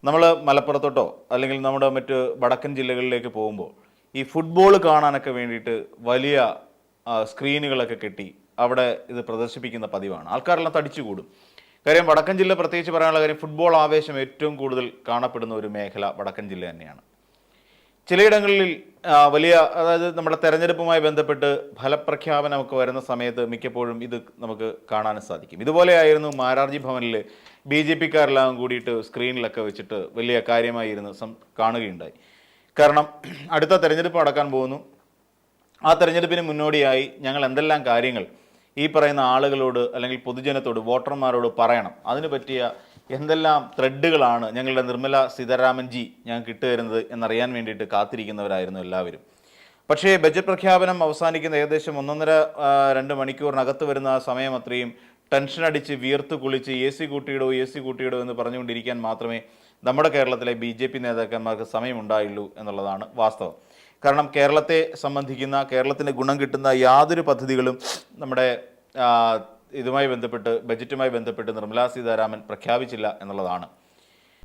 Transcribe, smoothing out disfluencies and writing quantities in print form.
നമ്മൾ മലപ്പുറത്തോട്ടോ അല്ലെങ്കിൽ നമ്മുടെ മറ്റ് വടക്കൻ ജില്ലകളിലേക്ക് പോകുമ്പോൾ ഈ ഫുട്ബോൾ കാണാനൊക്കെ വേണ്ടിയിട്ട് വലിയ സ്ക്രീനുകളൊക്കെ കെട്ടി അവിടെ ഇത് പ്രദർശിപ്പിക്കുന്ന പതിവാണ്. ആൾക്കാരെല്ലാം തടിച്ചുകൂടും. കാര്യം വടക്കൻ ജില്ല പ്രത്യേകിച്ച് പറയാനുള്ള കാര്യം, ഫുട്ബോൾ ആവേശം ഏറ്റവും കൂടുതൽ കാണപ്പെടുന്ന ഒരു മേഖല വടക്കൻ ജില്ല തന്നെയാണ്. ചിലയിടങ്ങളിൽ വലിയ, അതായത് നമ്മുടെ തെരഞ്ഞെടുപ്പുമായി ബന്ധപ്പെട്ട് ഫലപ്രഖ്യാപനമൊക്കെ വരുന്ന സമയത്ത് മിക്കപ്പോഴും ഇത് നമുക്ക് കാണാനും സാധിക്കും. ഇതുപോലെയായിരുന്നു മാരാർജി ഭവനിൽ BJP-കാരെല്ലാം കൂടിയിട്ട് സ്ക്രീനിലൊക്കെ വെച്ചിട്ട് വലിയ കാര്യമായി ഇരുന്ന് കാണുകയുണ്ടായി. കാരണം അടുത്ത തെരഞ്ഞെടുപ്പ് നടക്കാൻ പോകുന്നു. ആ തെരഞ്ഞെടുപ്പിന് മുന്നോടിയായി ഞങ്ങൾ എന്തെല്ലാം കാര്യങ്ങൾ ഈ പറയുന്ന ആളുകളോട് അല്ലെങ്കിൽ പൊതുജനത്തോട്, വോട്ടർമാരോട് പറയണം, അതിന് പറ്റിയ എന്തെല്ലാം ത്രെഡുകളാണ് ഞങ്ങളുടെ നിർമ്മല സീതാരാമൻജി ഞങ്ങൾക്ക് ഇട്ടുതരുന്നത് എന്നറിയാൻ വേണ്ടിയിട്ട് കാത്തിരിക്കുന്നവരായിരുന്നു എല്ലാവരും. പക്ഷേ ബജറ്റ് പ്രഖ്യാപനം അവസാനിക്കുന്ന ഏകദേശം 1.5-2 മണിക്കൂറിനകത്ത് വരുന്ന ആ സമയം അത്രയും ടെൻഷൻ അടിച്ച് വിയർത്ത് കുളിച്ച് AC കൂട്ടിയിടോ എന്ന് പറഞ്ഞുകൊണ്ടിരിക്കാൻ മാത്രമേ നമ്മുടെ കേരളത്തിലെ BJP നേതാക്കന്മാർക്ക് സമയമുണ്ടായുള്ളൂ എന്നുള്ളതാണ് വാസ്തവം. കാരണം കേരളത്തെ സംബന്ധിക്കുന്ന, കേരളത്തിന് ഗുണം കിട്ടുന്ന യാതൊരു പദ്ധതികളും നമ്മുടെ ഇതുമായി ബന്ധപ്പെട്ട്, ബജറ്റുമായി ബന്ധപ്പെട്ട് നിർമ്മലാ സീതാരാമൻ പ്രഖ്യാപിച്ചില്ല എന്നുള്ളതാണ്.